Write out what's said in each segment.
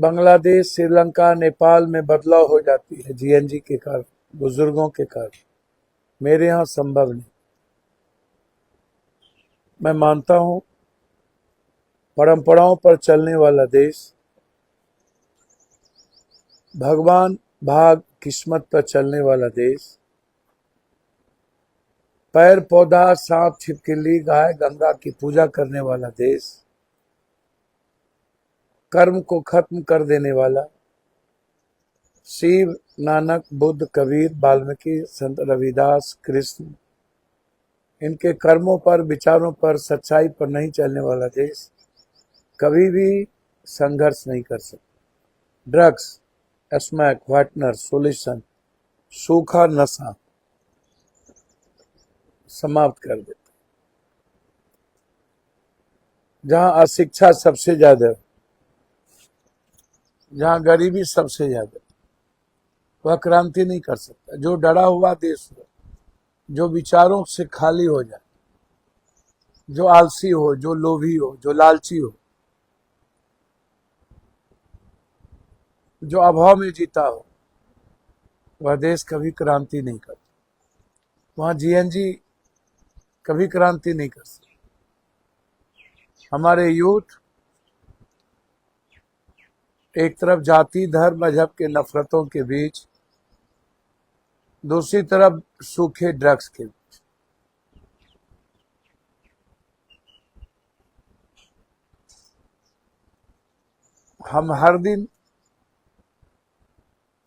बांग्लादेश, श्रीलंका, नेपाल में बदलाव हो जाती है जीएनजी के कारण, बुजुर्गों के कारण। मेरे यहाँ संभव नहीं। मैं मानता हूं परंपराओं पर चलने वाला देश, भगवान, भाग, किस्मत पर चलने वाला देश, पैर पौधा, सांप, छिपकली, गाय, गंगा की पूजा करने वाला देश, कर्म को खत्म कर देने वाला, शिव, नानक, बुद्ध, कबीर, वाल्मीकि, संत रविदास, कृष्ण, इनके कर्मों पर, विचारों पर, सच्चाई पर नहीं चलने वाला देश कभी भी संघर्ष नहीं कर सकता। ड्रग्स, स्मैक, व्हाइटनर, सोल्यूशन, सूखा नशा समाप्त कर देता। जहां अशिक्षा सबसे ज्यादा, जहां गरीबी सबसे ज्यादा, वह क्रांति नहीं कर सकता। जो डरा हुआ देश हो, जो विचारों से खाली हो जाए, जो आलसी हो, जो लोभी हो, जो लालची हो, जो अभाव में जीता हो, वह देश कभी क्रांति नहीं करता। वहां जीएनजी कभी क्रांति नहीं कर सकता। हमारे यूथ एक तरफ जाति, धर्म, मजहब के नफरतों के बीच, दूसरी तरफ सूखे ड्रग्स के बीच। हम हर दिन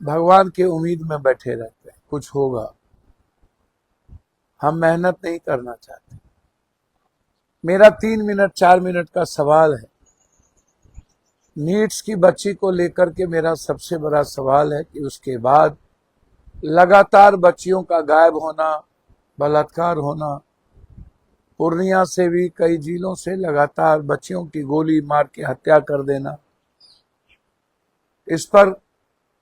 भगवान की उम्मीद में बैठे रहते हैं, कुछ होगा। हम मेहनत नहीं करना चाहते। मेरा 3 मिनट 4 मिनट का सवाल है। नीट्स की बच्ची को लेकर के मेरा सबसे बड़ा सवाल है कि उसके बाद लगातार बच्चियों का गायब होना, बलात्कार होना, पूर्णिया से भी कई जिलों से लगातार बच्चियों की गोली मार के हत्या कर देना, इस पर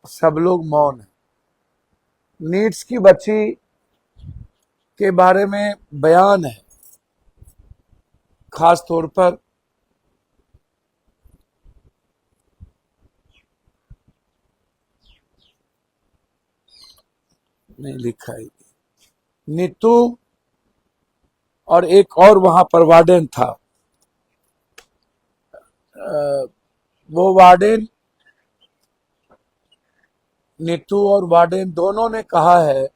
सब लोग मौन है। नीट्स की बच्ची के बारे में बयान है, खास तौर पर नहीं लिखा है, नीतू और एक और वहां पर वार्डन था। वो वार्डन, नीतू और वार्डन दोनों ने कहा है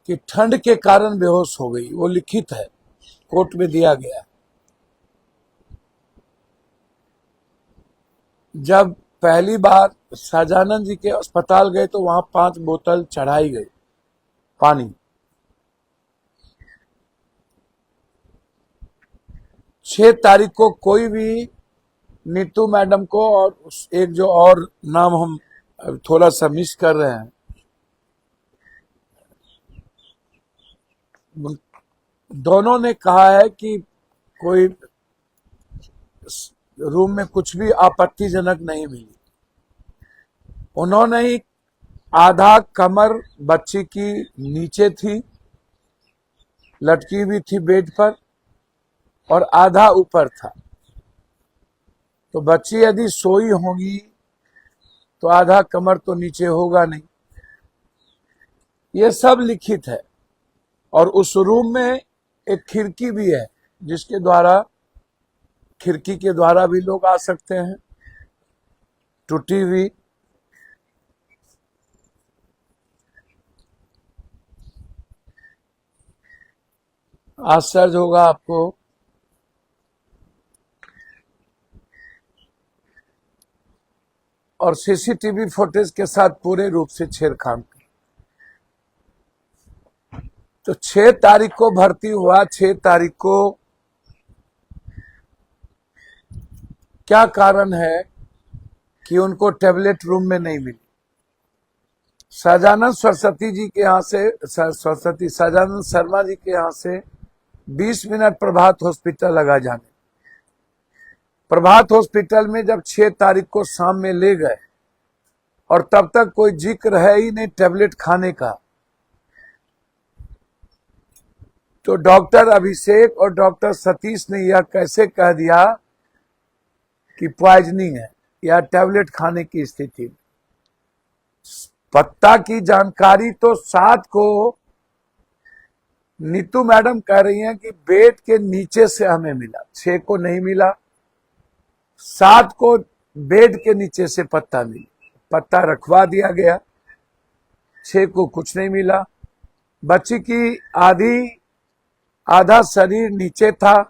कि ठंड के कारण बेहोश हो गई। वो लिखित है, कोर्ट में दिया गया। जब पहली बार शाहजानंद जी के अस्पताल गए तो वहां 5 बोतल चढ़ाई गई पानी। 6 तारीख को कोई भी नीतू मैडम को, और एक जो और नाम हम थोड़ा सा मिस कर रहे हैं, दोनों ने कहा है कि कोई रूम में कुछ भी आपत्तिजनक नहीं मिली। उन्होंने ही आधा कमर बच्ची की नीचे थी, लटकी हुई थी बेड पर, और आधा ऊपर था। तो बच्ची यदि सोई होगी तो आधा कमर तो नीचे होगा नहीं। ये सब लिखित है। और उस रूम में एक खिड़की भी है, जिसके द्वारा, खिड़की के द्वारा भी लोग आ सकते हैं, टूटी हुई। आश्चर्य होगा आपको, और सीसीटीवी फुटेज के साथ पूरे रूप से छेड़खानी। तो 6 तारीख को भर्ती हुआ, 6 तारीख को क्या कारण है कि उनको टेबलेट रूम में नहीं मिली? सहजानंद सरस्वती जी के यहाँ से, सहजानंद शर्मा जी के यहाँ से 20 मिनट प्रभात हॉस्पिटल लगा जाने। प्रभात हॉस्पिटल में जब 6 तारीख को शाम में ले गए, और तब तक कोई जिक्र है ही नहीं टेबलेट खाने का, तो डॉक्टर अभिषेक और डॉक्टर सतीश ने यह कैसे कह दिया कि पॉइजनिंग है? या टैबलेट खाने की स्थिति में। पत्ता की जानकारी तो 7 को नीतू मैडम कह रही हैं कि बेड के नीचे से हमें मिला, 6 को नहीं मिला, 7 को बेड के नीचे से पत्ता मिला, पत्ता रखवा दिया गया, 6 को कुछ नहीं मिला। बच्ची की आधा शरीर नीचे था,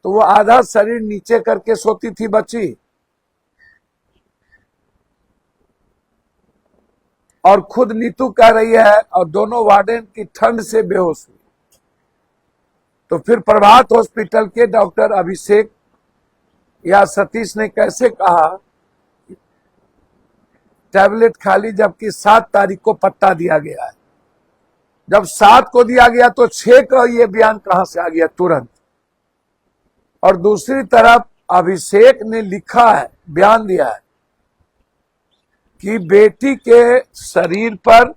तो वो आधा शरीर नीचे करके सोती थी बच्ची, और खुद नीतू कह रही है और दोनों वार्डन की ठंड से बेहोश हुई। तो फिर प्रभात हॉस्पिटल के डॉक्टर अभिषेक या सतीश ने कैसे कहा टैबलेट खा ली, जबकि 7 तारीख को पत्ता दिया गया है। जब 7 को दिया गया तो 6 का ये बयान कहां से आ गया तुरंत। और दूसरी तरफ अभिषेक ने लिखा है, बयान दिया है कि बेटी के शरीर पर,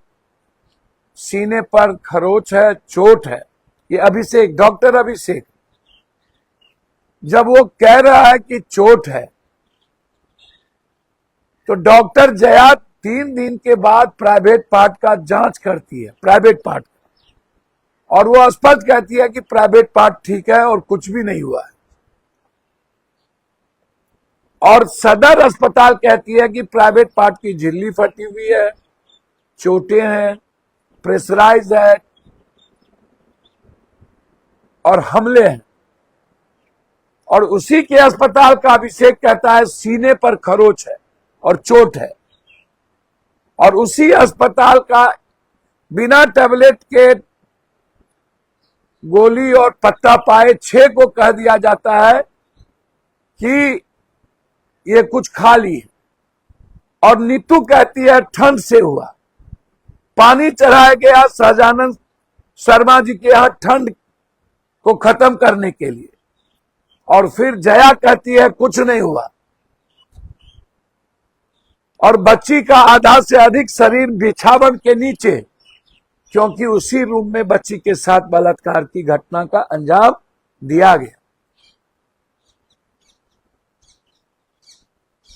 सीने पर खरोच है, चोट है। ये अभिषेक, डॉक्टर अभिषेक, जब वो कह रहा है कि चोट है, तो डॉक्टर जया 3 दिन के बाद प्राइवेट पार्ट का जांच करती है, प्राइवेट पार्ट का, और वो स्पष्ट कहती है कि प्राइवेट पार्ट ठीक है और कुछ भी नहीं हुआ है। और सदर अस्पताल कहती है कि प्राइवेट पार्ट की झिल्ली फटी हुई है, चोटें हैं, प्रेशराइज है और हमले हैं। और उसी के अस्पताल का अभिषेक कहता है सीने पर खरोच है और चोट है। और उसी अस्पताल का बिना टैबलेट के गोली और पत्ता पाए 6 को कह दिया जाता है कि ये कुछ खा ली। और नीतू कहती है ठंड से हुआ, पानी चढ़ाया गया सहजानंद शर्मा जी के यहां ठंड को खत्म करने के लिए। और फिर जया कहती है कुछ नहीं हुआ। और बच्ची का आधा से अधिक शरीर बिछावन के नीचे, क्योंकि उसी रूम में बच्ची के साथ बलात्कार की घटना का अंजाम दिया गया।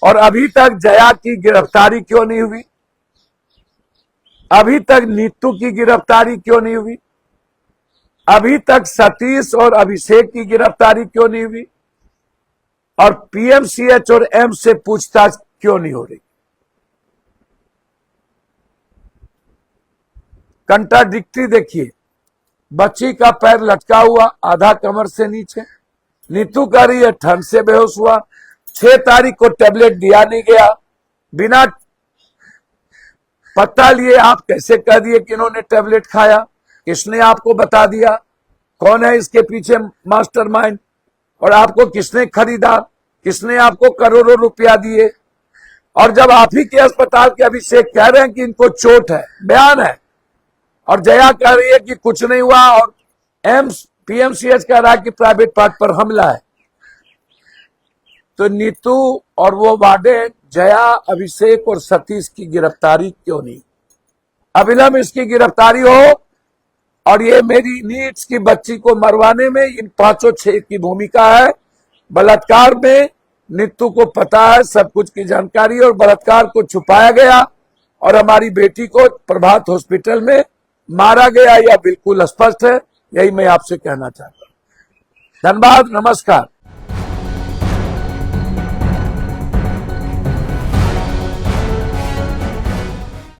और अभी तक जया की गिरफ्तारी क्यों नहीं हुई? अभी तक नीतू की गिरफ्तारी क्यों नहीं हुई? अभी तक सतीश और अभिषेक की गिरफ्तारी क्यों नहीं हुई? और पीएमसीएच और एम्स से पूछताछ क्यों नहीं हो रही? कंट्राडिक्टरी देखिए, बच्ची का पैर लटका हुआ आधा कमर से नीचे, नीतू कह रही है ठंड से बेहोश हुआ, 6 तारीख को टैबलेट दिया नहीं गया, बिना पता लिए आप कैसे कह दिए कि इन्होंने टैबलेट खाया? किसने आपको बता दिया? कौन है इसके पीछे मास्टरमाइंड? और आपको किसने खरीदा? किसने आपको करोड़ों रुपया दिए? और जब आप ही के अस्पताल के अभिषेक कह रहे हैं कि इनको चोट है, बयान है, और जया कह रही है कि कुछ नहीं हुआ, और एम्स पीएमसीएच कह रहा है कि प्राइवेट पार्ट पर हमला है, तो नीतू और वो वार्डन जया, अभिषेक और सतीश की गिरफ्तारी क्यों नहीं? अविलंब इसकी गिरफ्तारी हो। और ये मेरी नीड्स की बच्ची को मरवाने में इन 5-6 की भूमिका है। बलात्कार में नीतू को पता है सब कुछ की जानकारी, और बलात्कार को छुपाया गया और हमारी बेटी को प्रभात हॉस्पिटल में मारा गया, यह बिल्कुल स्पष्ट है। यही मैं आपसे कहना चाहता हूं। धन्यवाद, नमस्कार।